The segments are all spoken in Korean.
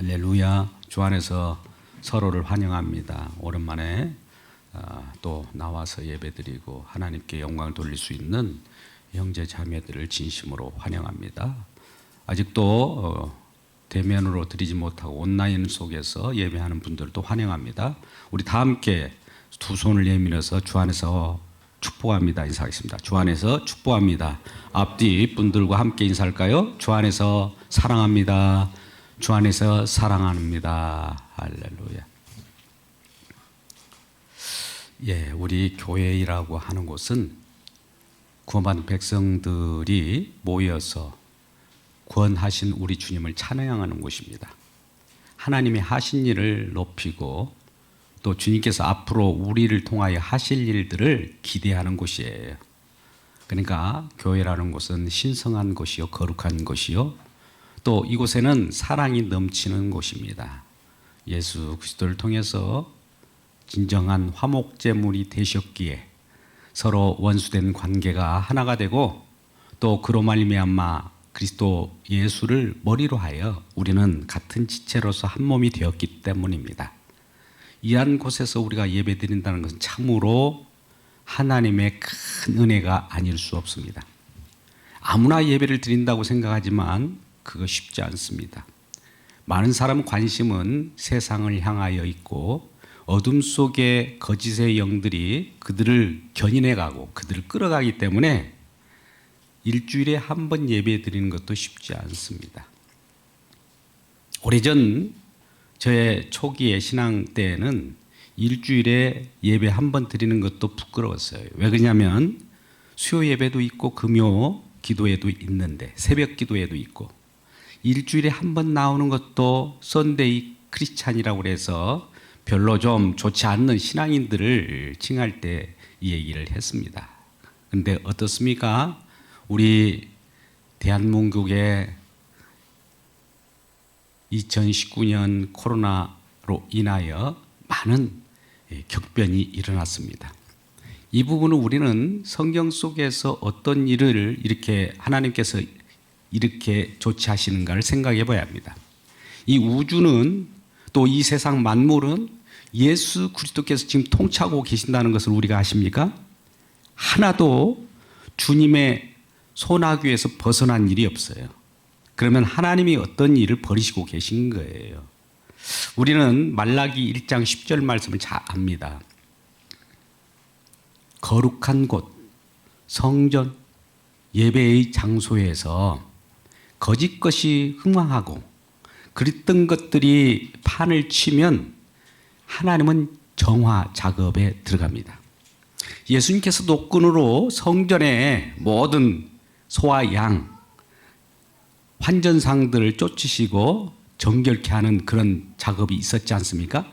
할렐루야. 주 안에서 서로를 환영합니다. 오랜만에 또 나와서 예배드리고 하나님께 영광을 돌릴 수 있는 형제 자매들을 진심으로 환영합니다. 아직도 대면으로 드리지 못하고 온라인 속에서 예배하는 분들도 환영합니다. 우리 다 함께 두 손을 내밀어서 주 안에서 축복합니다. 인사하겠습니다. 주 안에서 축복합니다. 앞뒤 분들과 함께 인사할까요? 주 안에서 사랑합니다. 주 안에서 사랑합니다. 할렐루야. 예, 우리 교회라고 하는 곳은 구원받은 백성들이 모여서 구원하신 우리 주님을 찬양하는 곳입니다. 하나님이 하신 일을 높이고 또 주님께서 앞으로 우리를 통하여 하실 일들을 기대하는 곳이에요. 그러니까 교회라는 곳은 신성한 곳이요, 거룩한 곳이요, 또 이곳에는 사랑이 넘치는 곳입니다. 예수 그리스도를 통해서 진정한 화목제물이 되셨기에 서로 원수된 관계가 하나가 되고 또 그로 말미암아 그리스도 예수를 머리로 하여 우리는 같은 지체로서 한 몸이 되었기 때문입니다. 이러한 곳에서 우리가 예배드린다는 것은 참으로 하나님의 큰 은혜가 아닐 수 없습니다. 아무나 예배를 드린다고 생각하지만 그거 쉽지 않습니다. 많은 사람 관심은 세상을 향하여 있고 어둠 속에 거짓의 영들이 그들을 견인해가고 그들을 끌어가기 때문에 일주일에 한 번 예배 드리는 것도 쉽지 않습니다. 오래전 저의 초기의 신앙 때에는 일주일에 예배 한 번 드리는 것도 부끄러웠어요. 왜 그러냐면 수요 예배도 있고 금요 기도회도 있는데 새벽 기도회도 있고 일주일에 한 번 나오는 것도 썬데이 크리스찬이라고 해서 별로 좀 좋지 않는 신앙인들을 칭할 때 이 얘기를 했습니다. 그런데 어떻습니까? 우리 대한민국의 2019년 코로나로 인하여 많은 격변이 일어났습니다. 이 부분은 우리는 성경 속에서 어떤 일을 이렇게 하나님께서 이렇게 조치하시는가를 생각해 봐야 합니다. 이 우주는 또 이 세상 만물은 예수 그리스도께서 지금 통치하고 계신다는 것을 우리가 아십니까? 하나도 주님의 손아귀에서 벗어난 일이 없어요. 그러면 하나님이 어떤 일을 벌이시고 계신 거예요. 우리는 말라기 1장 10절 말씀을 잘 압니다. 거룩한 곳, 성전, 예배의 장소에서 거짓 것이 흥황하고 그랬던 것들이 판을 치면 하나님은 정화 작업에 들어갑니다. 예수님께서 노끈으로 성전의 모든 소와 양, 환전상들을 쫓으시고 정결케 하는 그런 작업이 있었지 않습니까?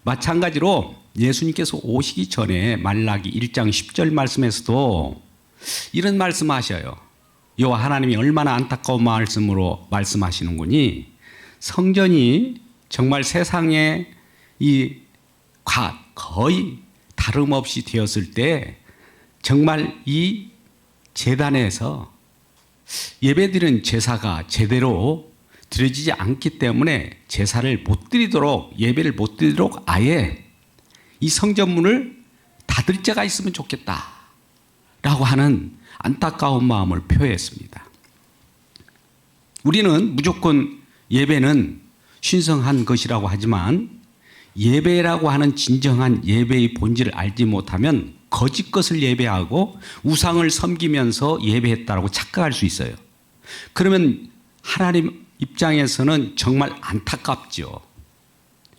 마찬가지로 예수님께서 오시기 전에 말라기 1장 10절 말씀에서도 이런 말씀하셔요. 여호와 하나님이 얼마나 안타까운 말씀으로 말씀하시는군이, 성전이 정말 세상에 거의 다름없이 되었을 때 정말 이 제단에서 예배드리는 제사가 제대로 드려지지 않기 때문에 제사를 못 드리도록, 예배를 못 드리도록 아예 이 성전문을 닫을 자가 있으면 좋겠다 라고 하는 안타까운 마음을 표했습니다. 우리는 무조건 예배는 신성한 것이라고 하지만 예배라고 하는 진정한 예배의 본질을 알지 못하면 거짓 것을 예배하고 우상을 섬기면서 예배했다라고 착각할 수 있어요. 그러면 하나님 입장에서는 정말 안타깝죠.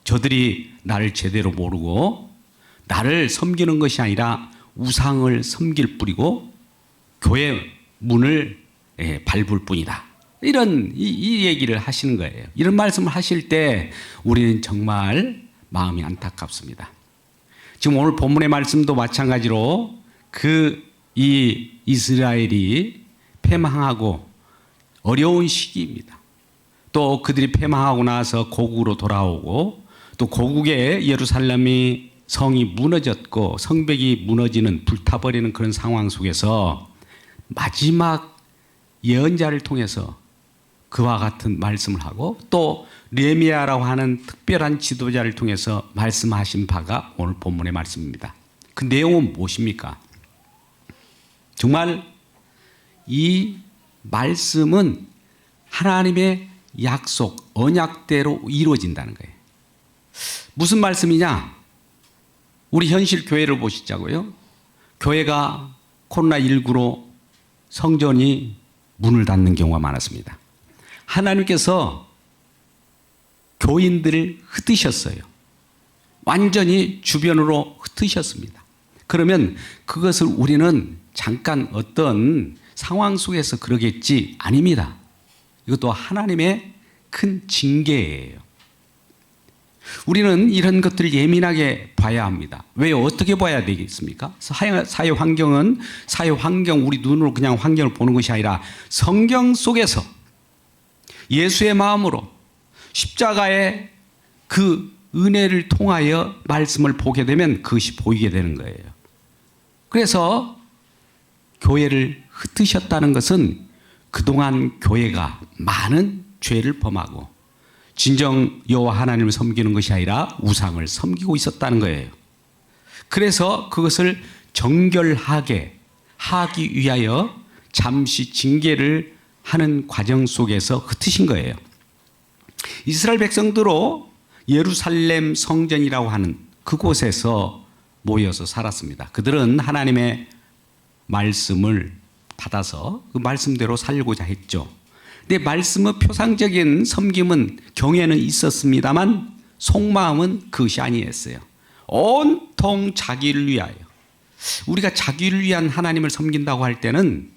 저들이 나를 제대로 모르고 나를 섬기는 것이 아니라 우상을 섬길 뿐이고 교회 문을 밟을 뿐이다. 이런 이 얘기를 하시는 거예요. 이런 말씀을 하실 때 우리는 정말 마음이 안타깝습니다. 지금 오늘 본문의 말씀도 마찬가지로 이 이스라엘이 패망하고 어려운 시기입니다. 또 그들이 패망하고 나서 고국으로 돌아오고 또 고국의 예루살렘이 성이 무너졌고 성벽이 무너지는 불타버리는 그런 상황 속에서 마지막 예언자를 통해서 그와 같은 말씀을 하고 또 느헤미야라고 하는 특별한 지도자를 통해서 말씀하신 바가 오늘 본문의 말씀입니다. 그 내용은 무엇입니까? 정말 이 말씀은 하나님의 약속, 언약대로 이루어진다는 거예요. 무슨 말씀이냐? 우리 현실 교회를 보시자고요. 교회가 코로나19로 성전이 문을 닫는 경우가 많았습니다. 하나님께서 교인들을 흩으셨어요. 완전히 주변으로 흩으셨습니다. 그러면 그것을 우리는 잠깐 어떤 상황 속에서 그러겠지? 아닙니다. 이것도 하나님의 큰 징계예요. 우리는 이런 것들을 예민하게 봐야 합니다. 왜 어떻게 봐야 되겠습니까? 사회 환경은 사회 환경, 우리 눈으로 그냥 환경을 보는 것이 아니라 성경 속에서 예수의 마음으로 십자가의 그 은혜를 통하여 말씀을 보게 되면 그것이 보이게 되는 거예요. 그래서 교회를 흩으셨다는 것은 그동안 교회가 많은 죄를 범하고 진정 여호와 하나님을 섬기는 것이 아니라 우상을 섬기고 있었다는 거예요. 그래서 그것을 정결하게 하기 위하여 잠시 징계를 하는 과정 속에서 흩으신 거예요. 이스라엘 백성들로 예루살렘 성전이라고 하는 그곳에서 모여서 살았습니다. 그들은 하나님의 말씀을 받아서 그 말씀대로 살고자 했죠. 근데 말씀의 표상적인 섬김은 경외는 있었습니다만 속마음은 그것이 아니었어요. 온통 자기를 위하여. 우리가 자기를 위한 하나님을 섬긴다고 할 때는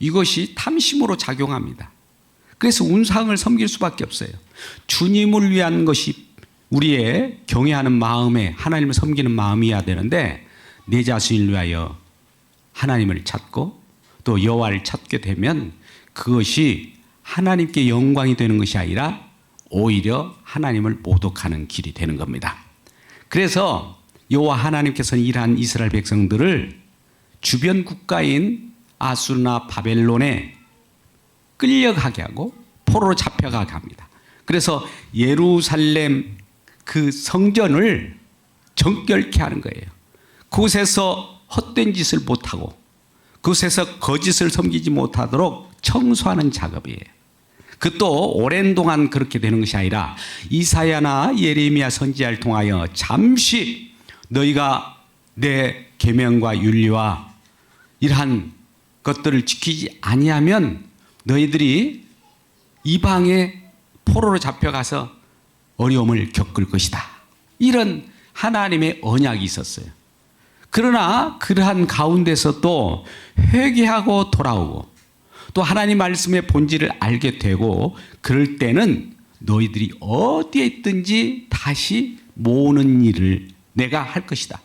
이것이 탐심으로 작용합니다. 그래서 우상을 섬길 수밖에 없어요. 주님을 위한 것이 우리의 경외하는 마음에 하나님을 섬기는 마음이어야 되는데 내 자신을 위하여 하나님을 찾고 또 여호와를 찾게 되면 그것이 하나님께 영광이 되는 것이 아니라 오히려 하나님을 모독하는 길이 되는 겁니다. 그래서 여호와 하나님께서는 이러한 이스라엘 백성들을 주변 국가인 아수르나 바벨론에 끌려가게 하고 포로로 잡혀가게 합니다. 그래서 예루살렘 그 성전을 정결케 하는 거예요. 그곳에서 헛된 짓을 못하고 그곳에서 거짓을 섬기지 못하도록 청소하는 작업이에요. 그것도 오랜 동안 그렇게 되는 것이 아니라 이사야나 예레미야 선지자를 통하여 잠시 너희가 내 계명과 윤리와 이러한 것들을 지키지 아니하면 너희들이 이방의 포로로 잡혀가서 어려움을 겪을 것이다. 이런 하나님의 언약이 있었어요. 그러나 그러한 가운데서 또 회개하고 돌아오고 또 하나님 말씀의 본질을 알게 되고 그럴 때는 너희들이 어디에 있든지 다시 모으는 일을 내가 할 것이다.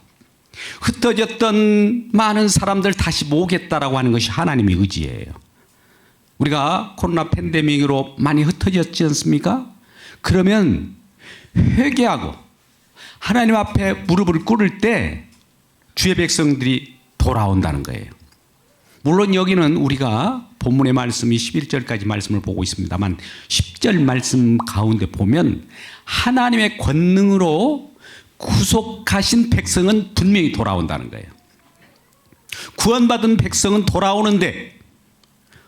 흩어졌던 많은 사람들 다시 모으겠다라고 하는 것이 하나님의 의지예요. 우리가 코로나 팬데믹으로 많이 흩어졌지 않습니까? 그러면 회개하고 하나님 앞에 무릎을 꿇을 때 주의 백성들이 돌아온다는 거예요. 물론 여기는 우리가 본문의 말씀이 11절까지 말씀을 보고 있습니다만 10절 말씀 가운데 보면 하나님의 권능으로 구속하신 백성은 분명히 돌아온다는 거예요. 구원받은 백성은 돌아오는데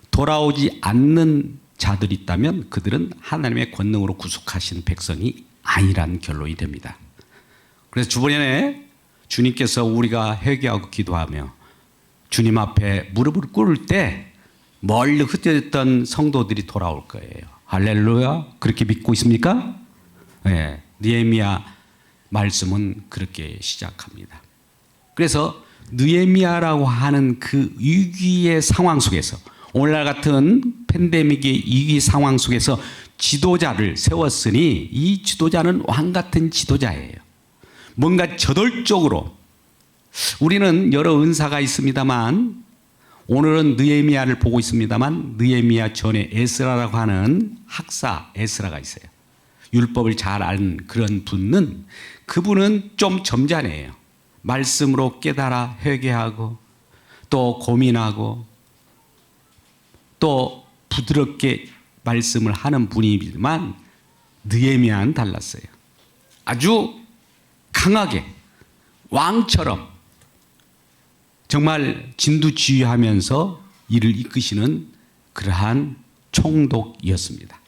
돌아오지 않는 자들이 있다면 그들은 하나님의 권능으로 구속하신 백성이 아니란 결론이 됩니다. 그래서 주번에 주님께서 우리가 회개하고 기도하며 주님 앞에 무릎을 꿇을 때 멀리 흩어졌던 성도들이 돌아올 거예요. 할렐루야. 그렇게 믿고 있습니까? 네. 느헤미야 말씀은 그렇게 시작합니다. 그래서 느헤미야라고 하는 그 위기의 상황 속에서 오늘날 같은 팬데믹의 위기 상황 속에서 지도자를 세웠으니 이 지도자는 왕 같은 지도자예요. 뭔가 저돌적으로 우리는 여러 은사가 있습니다만 오늘은 느헤미야를 보고 있습니다만 느헤미야 전에 에스라라고 하는 학사 에스라가 있어요. 율법을 잘 아는 그런 분은 그분은 좀 점잖해요. 말씀으로 깨달아 회개하고 또 고민하고 또 부드럽게 말씀을 하는 분이지만 느헤미야는 달랐어요. 아주 강하게 왕처럼 정말 진두지휘하면서 이를 이끄시는 그러한 총독이었습니다.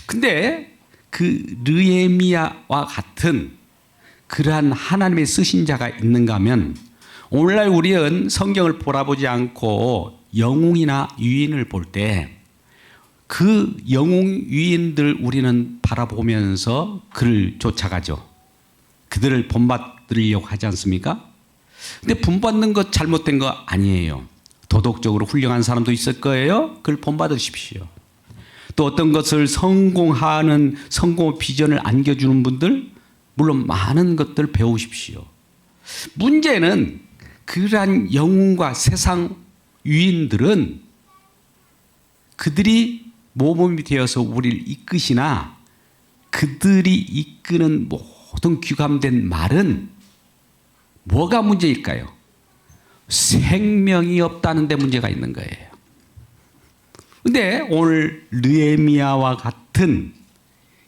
근데 그 느헤미야와 같은 그러한 하나님의 쓰신 자가 있는가 하면 오늘날 우리는 성경을 바라보지 않고 영웅이나 유인을 볼 때 그 영웅 유인들 우리는 바라보면서 그를 쫓아가죠. 그들을 본받으려고 하지 않습니까? 근데 본받는 것 잘못된 거 아니에요. 도덕적으로 훌륭한 사람도 있을 거예요. 그걸 본받으십시오. 또 어떤 것을 성공하는 성공 비전을 안겨주는 분들 물론 많은 것들 배우십시오. 문제는 그러한 영웅과 세상 유인들은 그들이 모범이 되어서 우리를 이끄시나 그들이 이끄는 모든 귀감된 말은 뭐가 문제일까요? 생명이 없다는 데 문제가 있는 거예요. 근데 오늘 느헤미야와 같은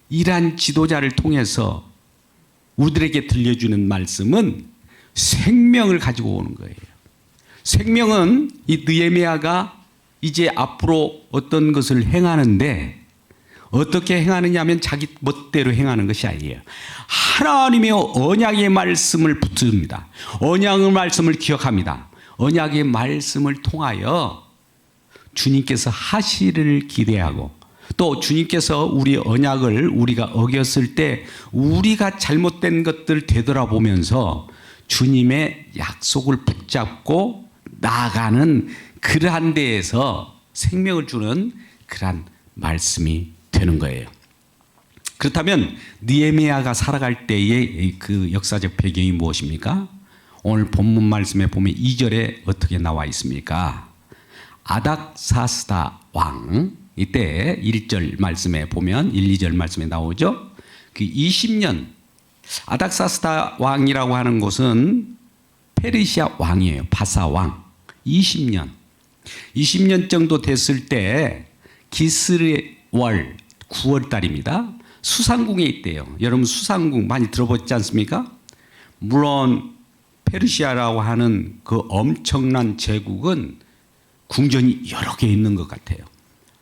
이러한 지도자를 통해서 우리들에게 들려주는 말씀은 생명을 가지고 오는 거예요. 생명은 이 느헤미야가 이제 앞으로 어떤 것을 행하는데 어떻게 행하느냐 하면 자기 멋대로 행하는 것이 아니에요. 하나님의 언약의 말씀을 붙듭니다. 언약의 말씀을 기억합니다. 언약의 말씀을 통하여 주님께서 하시를 기대하고 또 주님께서 우리 언약을 우리가 어겼을 때 우리가 잘못된 것들 되돌아보면서 주님의 약속을 붙잡고 나아가는 그러한 데에서 생명을 주는 그러한 말씀이 되는 거예요. 그렇다면 느헤미야가 살아갈 때의 그 역사적 배경이 무엇입니까? 오늘 본문 말씀에 보면 2절에 어떻게 나와 있습니까? 아닥사스다 왕, 이때 1절 말씀에 보면 1, 2절 말씀에 나오죠. 그 20년 아닥사스다 왕이라고 하는 곳은 페르시아 왕이에요. 바사 왕. 20년 정도 됐을 때 기스레월 9월 달입니다. 수상궁에 있대요. 여러분 수상궁 많이 들어보지 않습니까? 물론 페르시아라고 하는 그 엄청난 제국은 궁전이 여러 개 있는 것 같아요.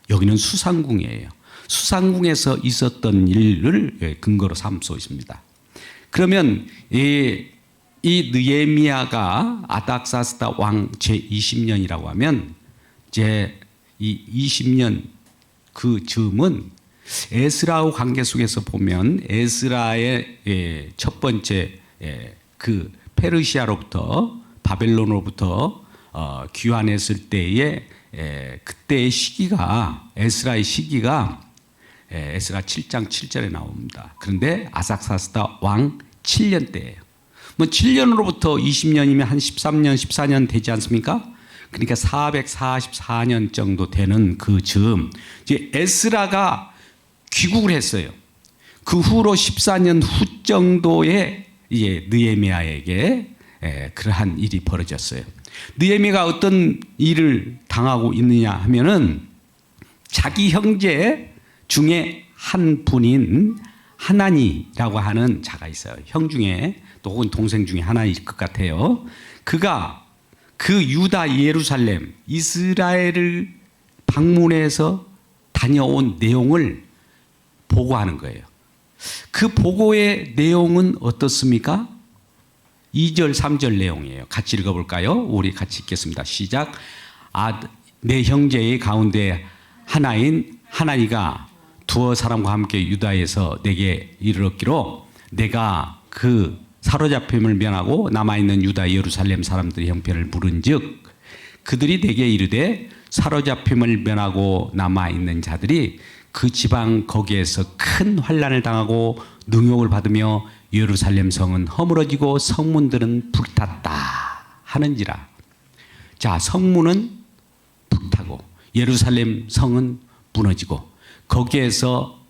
여기는 수상궁이에요. 수상궁에서 있었던 일을 근거로 삼고 있습니다. 그러면 이 느헤미야가 아닥사스다 왕 제20년이라고 하면 이제 이 20년 그 즈음은 에스라의 관계 속에서 보면 에스라의 첫 번째 그 페르시아로부터 바벨론으로부터 귀환했을 때의 그때의 시기가 에스라의 시기가 에스라 7장 7절에 나옵니다. 그런데 아닥사스다 왕 7년 때예요. 뭐 7년으로부터 20년이면 한 13년, 14년 되지 않습니까? 그러니까 444년 정도 되는 그 즈음 이제 에스라가 귀국을 했어요. 그 후로 14년 후 정도에 이제 느헤미야에게 그러한 일이 벌어졌어요. 느헤미야가 어떤 일을 당하고 있느냐 하면은 자기 형제 중에 한 분인 하나니라고 하는 자가 있어요. 형 중에 또 혹은 동생 중에 하나일 것 같아요. 그가 그 유다 예루살렘 이스라엘을 방문해서 다녀온 내용을 보고하는 거예요. 그 보고의 내용은 어떻습니까? 2절 3절 내용이에요. 같이 읽어볼까요? 우리 같이 읽겠습니다. 시작. 내 형제의 가운데 하나인 하나니가 두어 사람과 함께 유다에서 내게 이르렀기로 내가 그 사로잡힘을 면하고 남아있는 유다 예루살렘 사람들의 형편을 물은즉 그들이 내게 이르되 사로잡힘을 면하고 남아있는 자들이 그 지방 거기에서 큰 환난을 당하고 능욕을 받으며 예루살렘 성은 허물어지고 성문들은 불탔다 하는지라. 자, 성문은 불타고 예루살렘 성은 무너지고 거기에서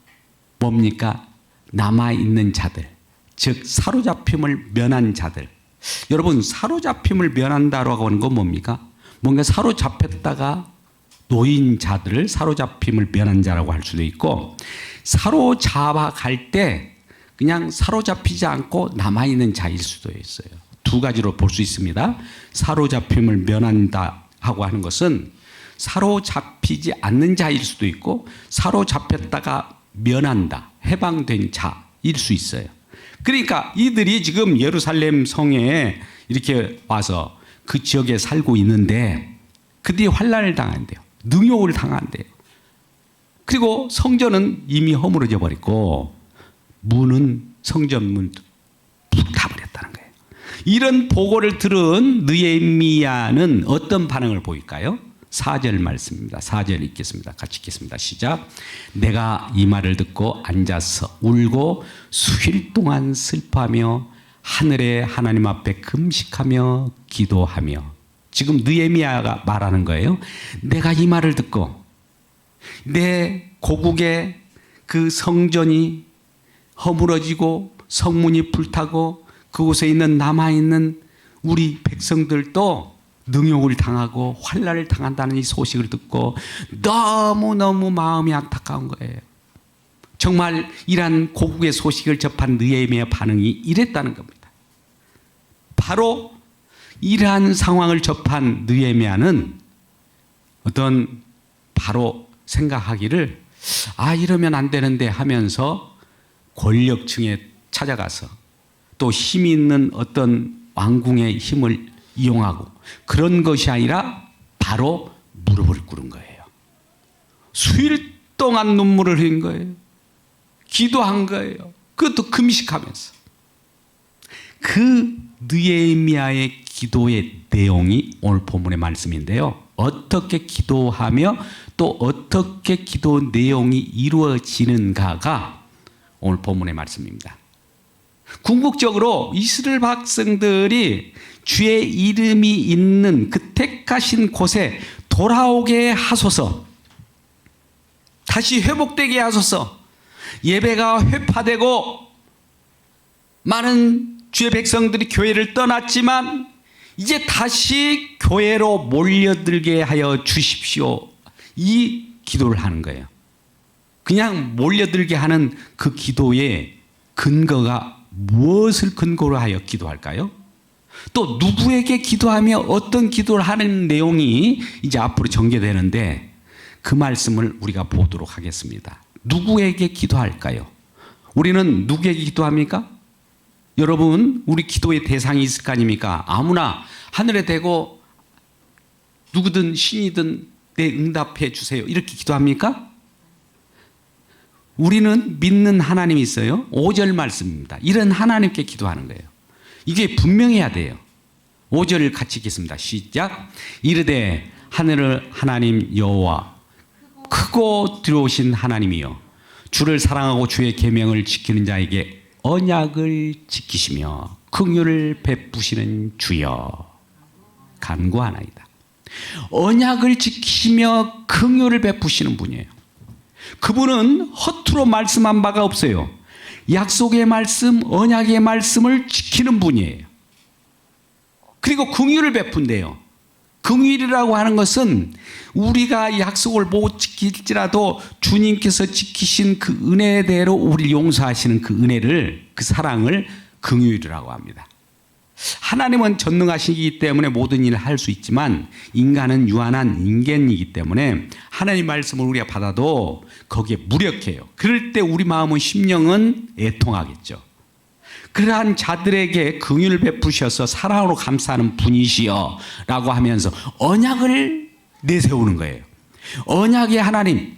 뭡니까? 남아있는 자들, 즉 사로잡힘을 면한 자들. 여러분, 사로잡힘을 면한다라고 하는 건 뭡니까? 뭔가 사로잡혔다가 노인 자들을 사로잡힘을 면한 자라고 할 수도 있고, 사로잡아 갈 때 그냥 사로잡히지 않고 남아있는 자일 수도 있어요. 두 가지로 볼 수 있습니다. 사로잡힘을 면한다 하고 하는 것은 사로잡히지 않는 자일 수도 있고, 사로잡혔다가 면한다, 해방된 자일 수 있어요. 그러니까 이들이 지금 예루살렘 성에 이렇게 와서 그 지역에 살고 있는데 그들이 환난을 당한대요. 능욕을 당한대요. 그리고 성전은 이미 허물어져 버리고 문은, 성전 문 불타버렸다는 거예요. 이런 보고를 들은 느헤미야는 어떤 반응을 보일까요? 4절 말씀입니다. 4절 읽겠습니다. 같이 읽겠습니다. 시작. 내가 이 말을 듣고 앉아서 울고 수일 동안 슬퍼하며 하늘의 하나님 앞에 금식하며 기도하며. 지금 느헤미야가 말하는 거예요. 내가 이 말을 듣고 내 고국의 그 성전이 허물어지고 성문이 불타고 그곳에 있는 남아있는 우리 백성들도 능욕을 당하고 환난을 당한다는 이 소식을 듣고 너무너무 마음이 안타까운 거예요. 정말 이러한 고국의 소식을 접한 느헤미야의 반응이 이랬다는 겁니다. 바로 이러한 상황을 접한 느헤미야는 바로 생각하기를 이러면 안 되는데 하면서 권력층에 찾아가서 또 힘이 있는 어떤 왕궁의 힘을 이용하고 그런 것이 아니라 바로 무릎을 꿇은 거예요. 수일 동안 눈물을 흘린 거예요. 기도한 거예요. 그것도 금식하면서. 그 느헤미야의 기도의 내용이 오늘 본문의 말씀인데요. 어떻게 기도하며 또 어떻게 기도 내용이 이루어지는가가 오늘 본문의 말씀입니다. 궁극적으로 이스라엘 백성들이 주의 이름이 있는 그 택하신 곳에 돌아오게 하소서, 다시 회복되게 하소서. 예배가 회파되고 많은 주의 백성들이 교회를 떠났지만 이제 다시 교회로 몰려들게 하여 주십시오. 이 기도를 하는 거예요. 그냥 몰려들게 하는 그 기도의 근거가 무엇을 근거로 하여 기도할까요? 또 누구에게 기도하며 어떤 기도를 하는 내용이 이제 앞으로 전개되는데 그 말씀을 우리가 보도록 하겠습니다. 누구에게 기도할까요? 우리는 누구에게 기도합니까? 여러분, 우리 기도의 대상이 있을 거 아닙니까? 아무나 하늘에 대고 누구든 신이든 내 응답해 주세요, 이렇게 기도합니까? 우리는 믿는 하나님이 있어요. 5절 말씀입니다. 이런 하나님께 기도하는 거예요. 이게 분명해야 돼요. 5절을 같이 읽겠습니다. 시작. 이르되 하늘을 하나님 여호와 크고 들어오신 하나님이여, 주를 사랑하고 주의 계명을 지키는 자에게 언약을 지키시며 긍휼을 베푸시는 주여, 간구하나이다. 언약을 지키시며 긍휼을 베푸시는 분이에요. 그분은 허투루 말씀한 바가 없어요. 약속의 말씀, 언약의 말씀을 지키는 분이에요. 그리고 긍휼을 베푼대요. 긍휼이라고 하는 것은 우리가 약속을 못 지킬지라도 주님께서 지키신 그 은혜대로 우리를 용서하시는 그 은혜를, 그 사랑을 긍휼이라고 합니다. 하나님은 전능하시기 때문에 모든 일을 할 수 있지만 인간은 유한한 인간이기 때문에 하나님 말씀을 우리가 받아도 거기에 무력해요. 그럴 때 우리 마음은, 심령은 애통하겠죠. 그러한 자들에게 긍휼을 베푸셔서 사랑으로 감싸는 분이시여 라고 하면서 언약을 내세우는 거예요. 언약의 하나님.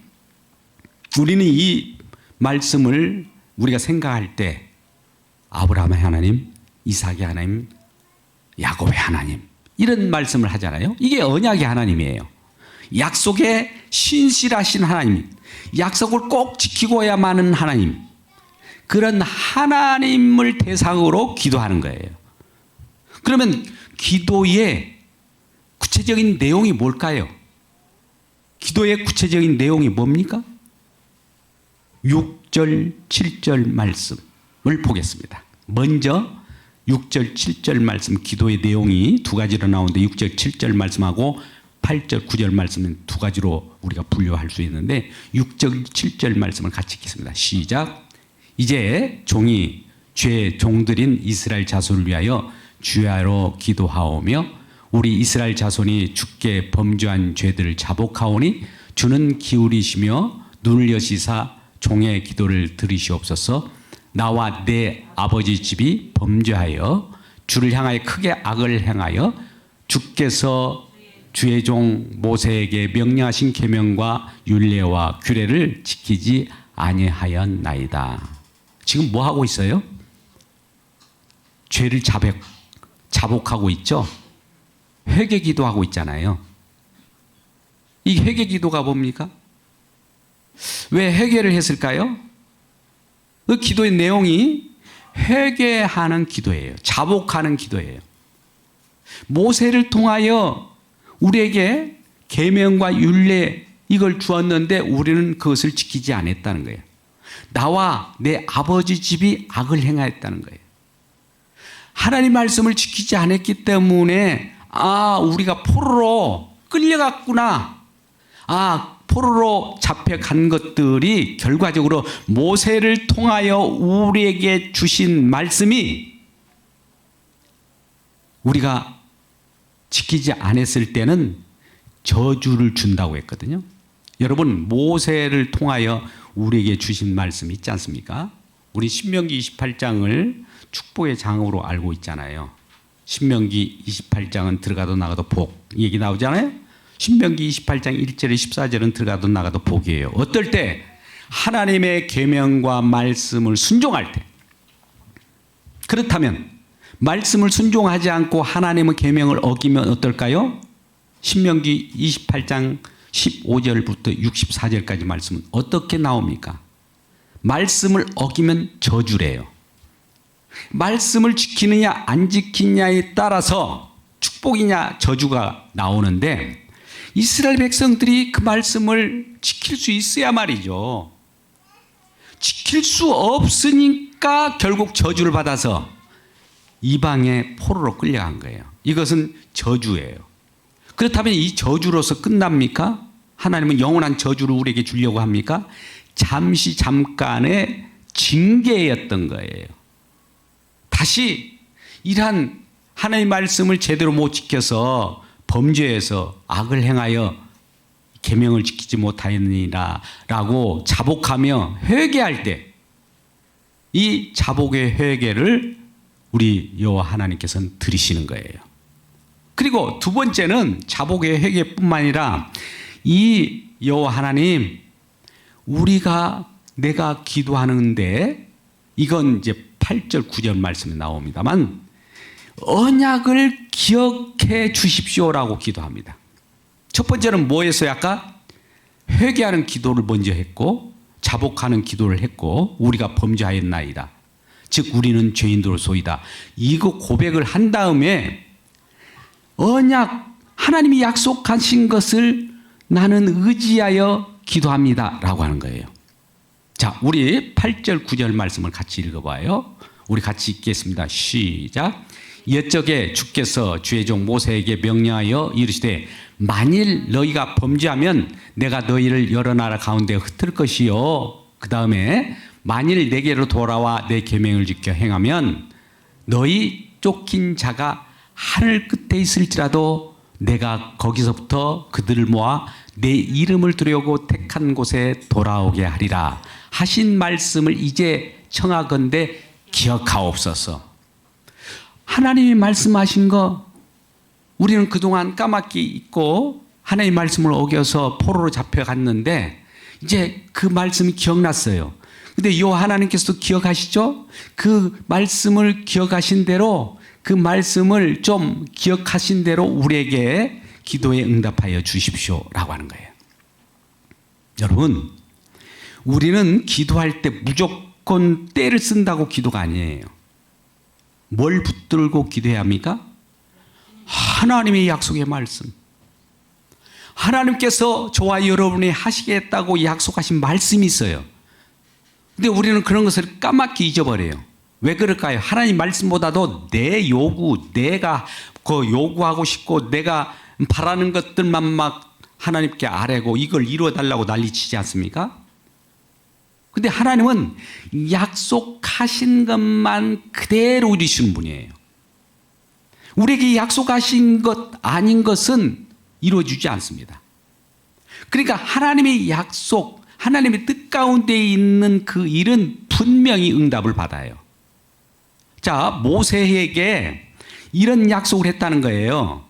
우리는 이 말씀을 우리가 생각할 때 아브라함의 하나님, 이삭의 하나님, 야곱의 하나님, 이런 말씀을 하잖아요. 이게 언약의 하나님이에요. 약속에 신실하신 하나님, 약속을 꼭 지키고야만 하나님, 그런 하나님을 대상으로 기도하는 거예요. 그러면 기도의 구체적인 내용이 뭘까요? 기도의 구체적인 내용이 뭡니까? 6절, 7절 말씀을 보겠습니다. 먼저 6절, 7절 말씀, 기도의 내용이 두 가지로 나오는데 6절, 7절 말씀하고 8절, 9절 말씀은 두 가지로 우리가 분류할 수 있는데 6절, 7절 말씀을 같이 읽겠습니다. 시작. 이제 종이 죄 종들인 이스라엘 자손을 위하여 주야로 기도하오며 우리 이스라엘 자손이 주께 범죄한 죄들을 자복하오니 주는 기울이시며 눈을 여시사 종의 기도를 들으시옵소서. 나와 내 아버지 집이 범죄하여 주를 향하여 크게 악을 행하여 주께서 주의 종 모세에게 명령하신 계명과 율례와 규례를 지키지 아니하였나이다. 지금 뭐 하고 있어요? 죄를 자복하고 있죠. 회개 기도하고 있잖아요. 이 회개 기도가 뭡니까? 왜 회개를 했을까요? 그 기도의 내용이 회개하는 기도예요. 자복하는 기도예요. 모세를 통하여 우리에게 계명과 율례 이걸 주었는데 우리는 그것을 지키지 않았다는 거예요. 나와 내 아버지 집이 악을 행하였다는 거예요. 하나님 말씀을 지키지 않았기 때문에 우리가 포로로 끌려갔구나. 포로로 잡혀간 것들이 결과적으로 모세를 통하여 우리에게 주신 말씀이 우리가 지키지 않았을 때는 저주를 준다고 했거든요. 여러분, 모세를 통하여 우리에게 주신 말씀 있지 않습니까? 우리 신명기 28장을 축복의 장으로 알고 있잖아요. 신명기 28장은 들어가도 나가도 복 얘기 나오잖아요. 신명기 28장 1절에 14절은 들어가도 나가도 복이에요. 어떨 때? 하나님의 계명과 말씀을 순종할 때. 그렇다면 말씀을 순종하지 않고 하나님의 계명을 어기면 어떨까요? 신명기 28장 15절부터 64절까지 말씀은 어떻게 나옵니까? 말씀을 어기면 저주래요. 말씀을 지키느냐 안 지키느냐에 따라서 축복이냐 저주가 나오는데 이스라엘 백성들이 그 말씀을 지킬 수 있어야 말이죠. 지킬 수 없으니까 결국 저주를 받아서 이방의 포로로 끌려간 거예요. 이것은 저주예요. 그렇다면 이 저주로서 끝납니까? 하나님은 영원한 저주를 우리에게 주려고 합니까? 잠깐의 징계였던 거예요. 다시 이러한 하나님의 말씀을 제대로 못 지켜서 범죄해서 악을 행하여 계명을 지키지 못하였느니라 라고 자복하며 회개할 때 이 자복의 회개를 우리 여호와 하나님께서는 들으시는 거예요. 그리고 두 번째는 자복의 회개뿐만 아니라 이 여호와 하나님, 내가 기도하는데 이건 이제 8절 9절 말씀에 나옵니다만 언약을 기억해 주십시오라고 기도합니다. 첫 번째는 뭐였어요? 아까 회개하는 기도를 먼저 했고 자복하는 기도를 했고 우리가 범죄하였나이다. 즉 우리는 죄인으로소이다. 이거 고백을 한 다음에 언약, 하나님이 약속하신 것을 나는 의지하여 기도합니다 라고 하는 거예요. 자, 우리 8절 9절 말씀을 같이 읽어봐요. 우리 같이 읽겠습니다. 시작. 옛적에 주께서 주의 종 모세에게 명령하여 이르시되 만일 너희가 범죄하면 내가 너희를 여러 나라 가운데 흩을 것이요. 그 다음에 만일 내게로 돌아와 내 계명을 지켜 행하면 너희 쫓긴 자가 하늘 끝에 있을지라도 내가 거기서부터 그들을 모아 내 이름을 두려고 택한 곳에 돌아오게 하리라 하신 말씀을 이제 청하건대 기억하옵소서. 하나님이 말씀하신 거 우리는 그동안 까맣게 잊고 하나님의 말씀을 어겨서 포로로 잡혀갔는데 이제 그 말씀이 기억났어요. 근데 여호와 하나님께서도 기억하시죠? 그 말씀을 기억하신 대로 그 말씀을 좀 기억하신 대로 우리에게 기도에 응답하여 주십시오라고 하는 거예요. 여러분, 우리는 기도할 때 무조건 때를 쓴다고 기도가 아니에요. 뭘 붙들고 기도해야 합니까? 하나님의 약속의 말씀. 하나님께서 저와 여러분이 하시겠다고 약속하신 말씀이 있어요. 근데 우리는 그런 것을 까맣게 잊어버려요. 왜 그럴까요? 하나님 말씀보다도 내 요구, 내가 그 요구하고 싶고 내가 바라는 것들만 막 하나님께 아뢰고 이걸 이루어달라고 난리치지 않습니까? 근데 하나님은 약속하신 것만 그대로 이루시는 분이에요. 우리에게 약속하신 것 아닌 것은 이루어지지 않습니다. 그러니까 하나님의 약속, 하나님의 뜻 가운데 있는 그 일은 분명히 응답을 받아요. 자, 모세에게 이런 약속을 했다는 거예요.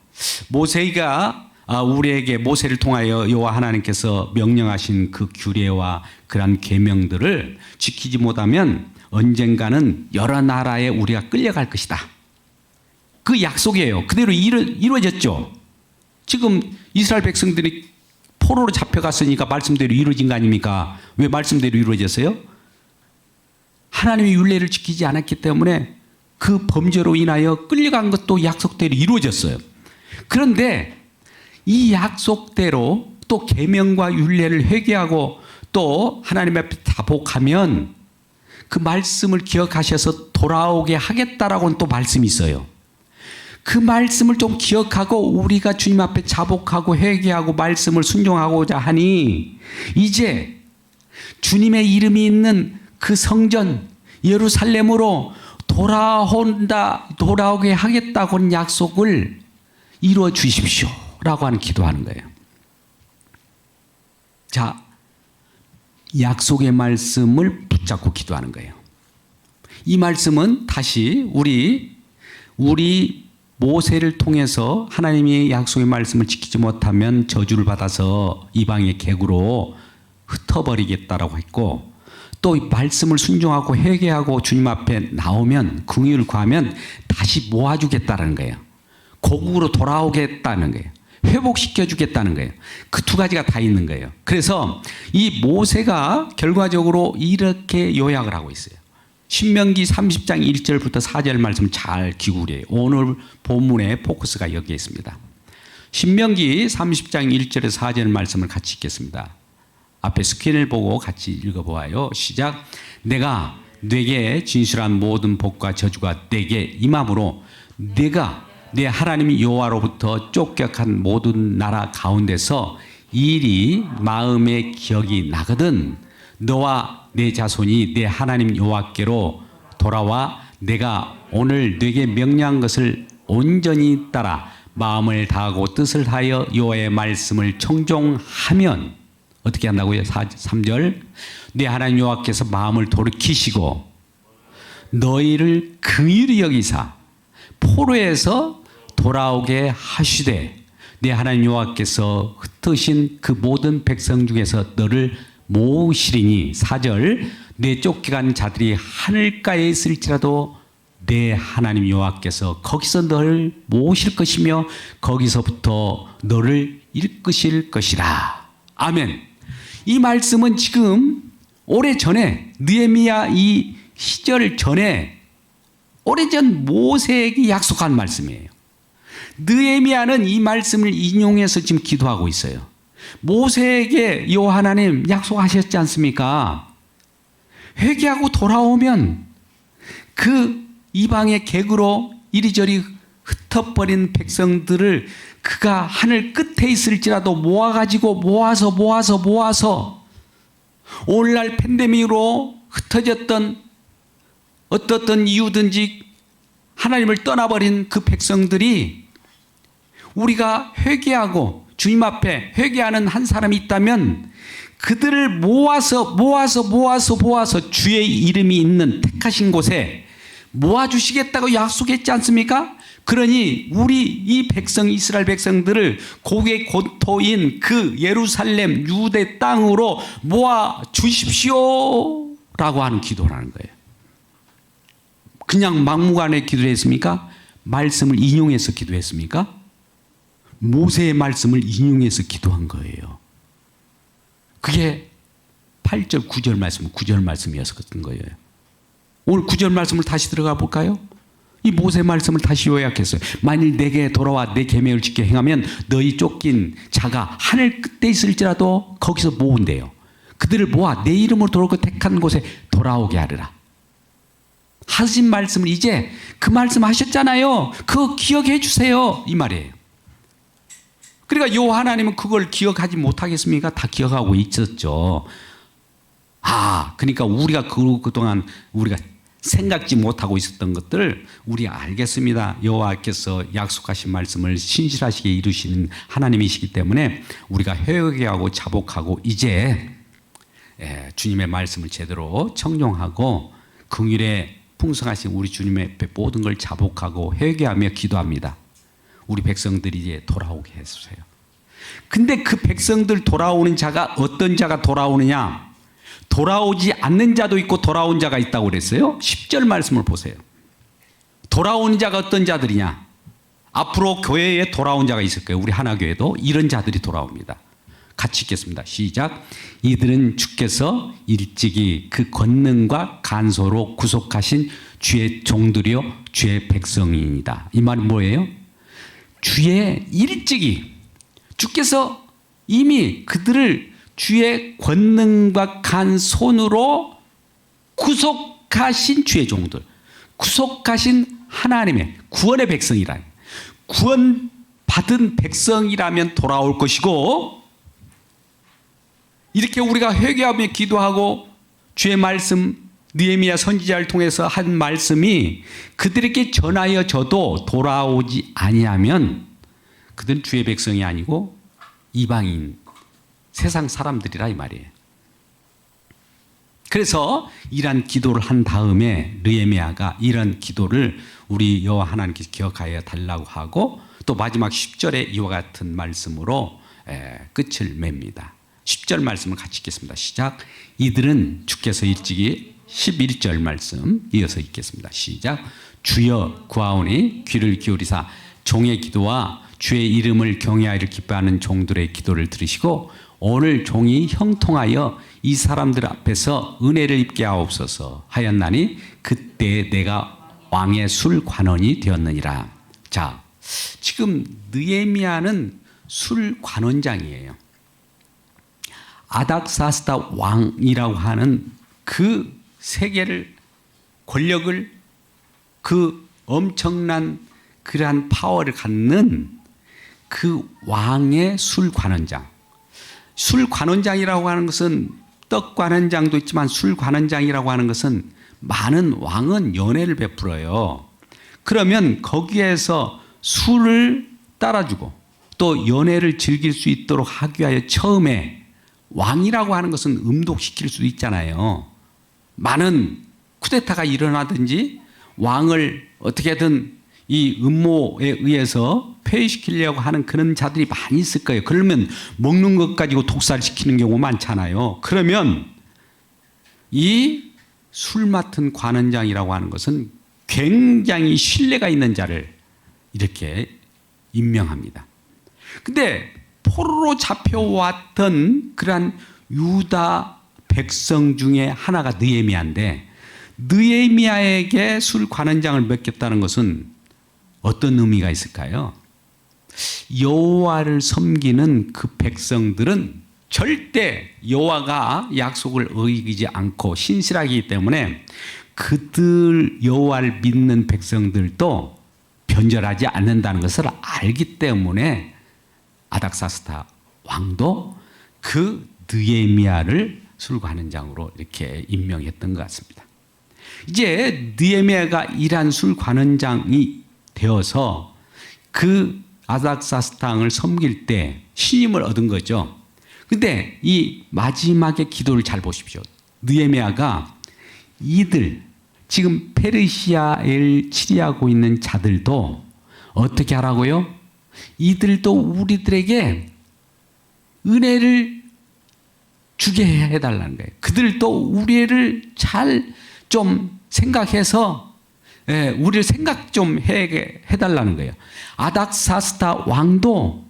모세가 우리에게 모세를 통하여 여호와 하나님께서 명령하신 그 규례와 그런 계명들을 지키지 못하면 언젠가는 여러 나라에 우리가 끌려갈 것이다. 그 약속이에요. 그대로 이루어졌죠. 지금 이스라엘 백성들이 포로로 잡혀갔으니까 말씀대로 이루어진 거 아닙니까? 왜 말씀대로 이루어졌어요? 하나님의 율례를 지키지 않았기 때문에 그 범죄로 인하여 끌려간 것도 약속대로 이루어졌어요. 그런데 이 약속대로 또 계명과 율례를 회개하고 또 하나님 앞에 자복하면 그 말씀을 기억하셔서 돌아오게 하겠다라고는 또 말씀이 있어요. 그 말씀을 좀 기억하고 우리가 주님 앞에 자복하고 회개하고 말씀을 순종하고자 하니 이제 주님의 이름이 있는 그 성전 예루살렘으로 돌아오게 하겠다고는 약속을 이루어 주십시오 라고 하는 기도하는 거예요. 자, 약속의 말씀을 붙잡고 기도하는 거예요. 이 말씀은 다시 우리 모세를 통해서 하나님의 약속의 말씀을 지키지 못하면 저주를 받아서 이방의 객으로 흩어버리겠다라고 했고, 또 이 말씀을 순종하고 회개하고 주님 앞에 나오면 긍휼을 구하면 다시 모아주겠다는 거예요. 고국으로 돌아오겠다는 거예요. 회복시켜주겠다는 거예요. 그 두 가지가 다 있는 거예요. 그래서 이 모세가 결과적으로 이렇게 요약을 하고 있어요. 신명기 30장 1절부터 4절 말씀 잘 기울여요. 오늘 본문의 포커스가 여기에 있습니다. 신명기 30장 1절에서 4절 말씀을 같이 읽겠습니다. 앞에 스크린을 보고 같이 읽어보아요. 시작. 내가 네게 진실한 모든 복과 저주가 네게 임함으로 네가 내 하나님 여호와로부터 쫓겨간 모든 나라 가운데서 일이 마음에 기억이 나거든 너와 내 자손이 내 하나님 여호와께로 돌아와 내가 오늘 네게 명령한 것을 온전히 따라 마음을 다하고 뜻을 다하여 여호와의 말씀을 청종하면 어떻게 한다고요? 3절 내 하나님 여호와께서 마음을 돌이키시고 너희를 긍휼히 여기사 포로에서 돌아오게 하시되 내 하나님 여호와께서 흩으신 그 모든 백성 중에서 너를 모으시리니 4절 내 쫓겨간 자들이 하늘가에 있을지라도 내 하나님 여호와께서 거기서 너를 모으실 것이며 거기서부터 너를 이끄실 것이라. 아멘. 이 말씀은 지금 오래전에 느헤미야 이 시절 전에 오래전 모세에게 약속한 말씀이에요. 느헤미야는 이 말씀을 인용해서 지금 기도하고 있어요. 모세에게 여호와 하나님 약속하셨지 않습니까? 회개하고 돌아오면 그 이방의 객으로 이리저리 흩어버린 백성들을 그가 하늘 끝에 있을지라도 모아서 오늘날 팬데믹으로 흩어졌던 어떻든 이유든지 하나님을 떠나버린 그 백성들이 우리가 회개하고 주님 앞에 회개하는 한 사람이 있다면 그들을 모아서 주의 이름이 있는 택하신 곳에 모아주시겠다고 약속했지 않습니까? 그러니 우리 이 백성 이스라엘 백성들을 고국의 고토인 그 예루살렘 유대 땅으로 모아 주십시오 라고 하는 기도를 하는 거예요. 그냥 막무가내 기도를 했습니까? 말씀을 인용해서 기도했습니까? 모세의 말씀을 인용해서 기도한 거예요. 그게 8절 9절 말씀 9절 말씀이었던 거예요. 오늘 9절 말씀을 다시 들어가 볼까요? 이 모세 말씀을 다시 요약했어요. 만일 내게 돌아와 내 계명을 지켜 행하면 너희 쫓긴 자가 하늘 끝에 있을지라도 거기서 모은대요. 그들을 모아 내 이름으로 돌아오고 택한 곳에 돌아오게 하리라. 하신 말씀을 이제 그 말씀 하셨잖아요. 그거 기억해 주세요 이 말이에요. 그러니까 요 하나님은 그걸 기억하지 못하겠습니까? 다 기억하고 있었죠. 그러니까 우리가 그동안 우리가 생각지 못하고 있었던 것들을 우리가 알겠습니다. 여호와께서 약속하신 말씀을 신실하시게 이루시는 하나님이시기 때문에 우리가 회개하고 자복하고 이제 주님의 말씀을 제대로 청종하고 긍휼에 풍성하신 우리 주님의 앞에 모든 걸 자복하고 회개하며 기도합니다. 우리 백성들이 이제 돌아오게 해주세요. 근데 그 백성들 돌아오는 자가 어떤 자가 돌아오느냐? 돌아오지 않는 자도 있고 돌아온 자가 있다고 그랬어요. 10절 말씀을 보세요. 돌아오는 자가 어떤 자들이냐? 앞으로 교회에 돌아온 자가 있을 거예요. 우리 하나교회도 이런 자들이 돌아옵니다. 같이 읽겠습니다. 시작. 이들은 주께서 일찍이 그 권능과 간소로 구속하신 주의 종들이요 주의 백성이니이다. 이 말은 뭐예요? 주의 일찍이 주께서 이미 그들을 주의 권능과 간손으로 구속하신 주의 종들, 구속하신 하나님의 구원의 백성이라. 구원받은 백성이라면 돌아올 것이고, 이렇게 우리가 회개하며 기도하고 주의 말씀 느헤미야 선지자를 통해서 한 말씀이 그들에게 전하여져도 돌아오지 아니하면 그들은 주의 백성이 아니고 이방인 세상 사람들이라 이 말이에요. 그래서 이런 기도를 한 다음에 느헤미야가 이런 기도를 우리 여호와 하나님께서 기억하여 달라고 하고 또 마지막 10절에 이와 같은 말씀으로 끝을 맺습니다. 10절 말씀을 같이 읽겠습니다. 시작. 이들은 주께서 일찍이 11절 말씀 이어서 읽겠습니다. 시작. 주여 구하오니 귀를 기울이사 종의 기도와 주의 이름을 경외하기를 기뻐하는 종들의 기도를 들으시고 오늘 종이 형통하여 이 사람들 앞에서 은혜를 입게 하옵소서 하였나니 그때 내가 왕의 술 관원이 되었느니라. 자, 지금 느헤미야는 술 관원장이에요. 아닥사스다 왕이라고 하는 그 세계를 권력을 그 엄청난 그러한 파워를 갖는 그 왕의 술 관원장. 술 관원장이라고 하는 것은 떡 관원장도 있지만 술 관원장이라고 하는 것은 많은 왕은 연회를 베풀어요. 그러면 거기에서 술을 따라주고 또 연회를 즐길 수 있도록 하기 위하여 처음에 왕이라고 하는 것은 음독시킬 수도 있잖아요. 많은 쿠데타가 일어나든지 왕을 어떻게든 이 음모에 의해서 폐위시키려고 하는 그런 자들이 많이 있을 거예요. 그러면 먹는 것 가지고 독살시키는 경우 많잖아요. 그러면 이 술 맡은 관원장이라고 하는 것은 굉장히 신뢰가 있는 자를 이렇게 임명합니다. 근데 포로로 잡혀왔던 그러한 유다 백성 중에 하나가 느헤미야인데 느헤미야에게 술 관원장을 맡겼다는 것은 어떤 의미가 있을까요? 여호와를 섬기는 그 백성들은 절대 여호와가 약속을 어기지 않고 신실하기 때문에 그들 여호와를 믿는 백성들도 변절하지 않는다는 것을 알기 때문에 아닥사스다 왕도 그 느헤미야를 술관원장으로 이렇게 임명했던 것 같습니다. 이제 느헤미야가 이러한 술관원장이 되어서 그 아닥사스다 왕을 섬길 때 신임을 얻은 거죠. 근데 이 마지막에 기도를 잘 보십시오. 느헤미야가 이들 지금 페르시아를 치리하고 있는 자들도 어떻게 하라고요? 이들도 우리들에게 은혜를 주게 해달라는 거예요. 그들도 우리를 잘 좀 생각해서 우리를 생각 좀 해달라는 거예요. 아닥사스다 왕도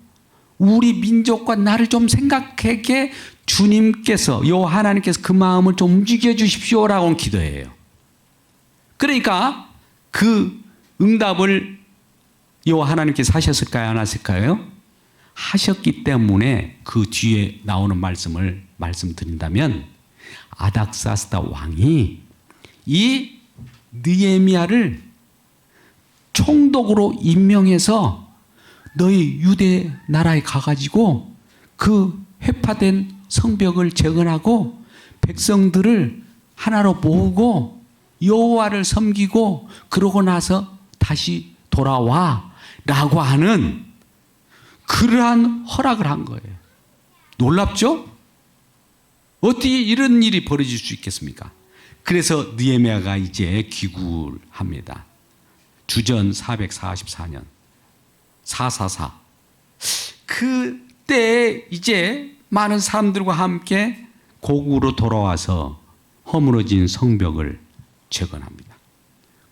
우리 민족과 나를 좀 생각하게 주님께서 여호와 하나님께서 그 마음을 좀 움직여 주십시오라고 기도해요. 그러니까 그 응답을 여호와 하나님께서 하셨을까요? 안 하셨을까요? 하셨기 때문에 그 뒤에 나오는 말씀을 말씀드린다면 아닥사스다 왕이 이 느헤미야를 총독으로 임명해서 너희 유대 나라에 가가지고 그 회파된 성벽을 재건하고 백성들을 하나로 모으고 여호와를 섬기고 그러고 나서 다시 돌아와 라고 하는 그러한 허락을 한 거예요. 놀랍죠? 어떻게 이런 일이 벌어질 수 있겠습니까? 그래서 느헤미야가 이제 기구를 합니다. 주전 444년 444 그때 이제 많은 사람들과 함께 고국으로 돌아와서 허물어진 성벽을 재건합니다.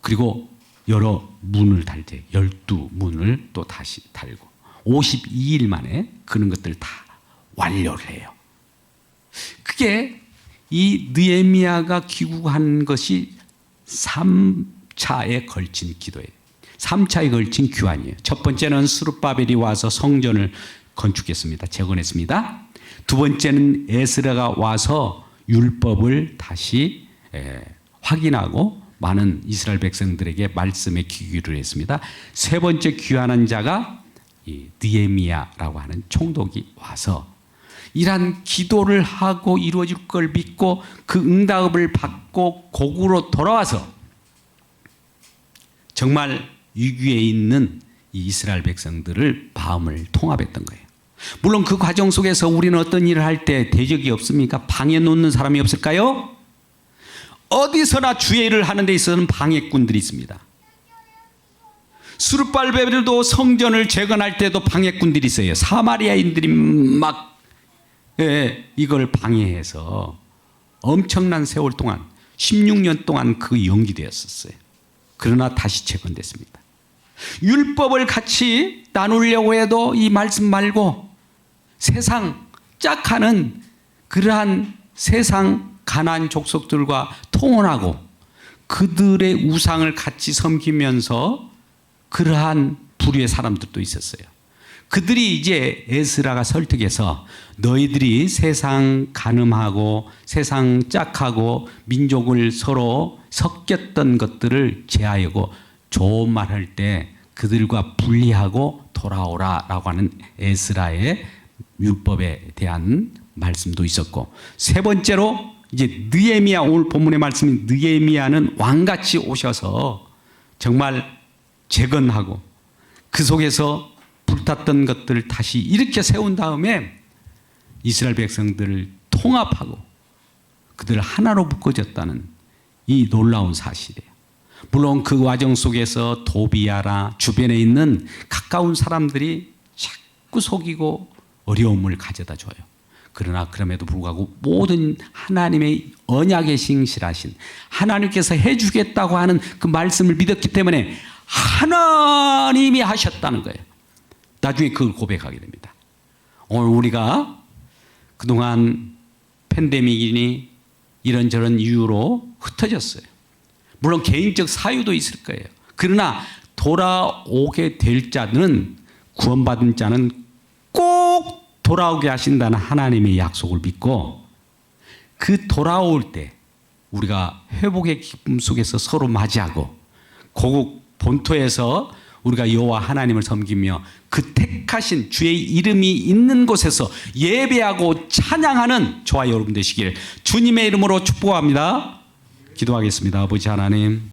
그리고 여러 문을 달 때 12문을 또 다시 달고 52일 만에 그런 것들 다 완료를 해요. 그게 이 느헤미야가 귀국한 것이 3차에 걸친 기도예요. 3차에 걸친 귀환이에요. 첫 번째는 스룹바벨이 와서 성전을 건축했습니다. 재건했습니다. 두 번째는 에스라가 와서 율법을 다시 확인하고 많은 이스라엘 백성들에게 말씀에 귀기를 했습니다. 세 번째 귀환한 자가 이 느헤미야라고 하는 총독이 와서 이러한 기도를 하고 이루어질 걸 믿고 그 응답을 받고 고국으로 돌아와서 정말 위기에 있는 이 이스라엘 백성들을 마음을 통합했던 거예요. 물론 그 과정 속에서 우리는 어떤 일을 할 때 대적이 없습니까? 방해 놓는 사람이 없을까요? 어디서나 주의 일을 하는 데 있어서는 방해꾼들이 있습니다. 스룹바벨도 성전을 재건할 때도 방해꾼들이 있어요. 사마리아인들이 막 이걸 방해해서 엄청난 세월 동안 16년 동안 그 연기되었었어요. 그러나 다시 재건됐습니다. 율법을 같이 나누려고 해도 이 말씀 말고 세상 짝하는 그러한 세상 가나안 족속들과 통혼하고 그들의 우상을 같이 섬기면서 그러한 부류의 사람들도 있었어요. 그들이 이제 에스라가 설득해서 너희들이 세상 간음하고 세상 짝하고 민족을 서로 섞였던 것들을 제하여고 좋은 말 할 때 그들과 분리하고 돌아오라라고 하는 에스라의 율법에 대한 말씀도 있었고, 세 번째로 이제 느헤미야, 오늘 본문의 말씀인 느헤미야는 왕같이 오셔서 정말 재건하고 그 속에서 불탔던 것들을 다시 일으켜 세운 다음에 이스라엘 백성들을 통합하고 그들을 하나로 묶어졌다는 이 놀라운 사실이에요. 물론 그 과정 속에서 도비야라 주변에 있는 가까운 사람들이 자꾸 속이고 어려움을 가져다 줘요. 그러나 그럼에도 불구하고 모든 하나님의 언약에 신실하신 하나님께서 해주겠다고 하는 그 말씀을 믿었기 때문에 하나님이 하셨다는 거예요. 나중에 그걸 고백하게 됩니다. 오늘 우리가 그동안 팬데믹이니 이런저런 이유로 흩어졌어요. 물론 개인적 사유도 있을 거예요. 그러나 돌아오게 될 자는, 구원받은 자는 꼭 돌아오게 하신다는 하나님의 약속을 믿고 그 돌아올 때 우리가 회복의 기쁨 속에서 서로 맞이하고 고국 본토에서 우리가 여호와 하나님을 섬기며 그 택하신 주의 이름이 있는 곳에서 예배하고 찬양하는 저와 여러분 되시길 주님의 이름으로 축복합니다. 기도하겠습니다. 아버지 하나님,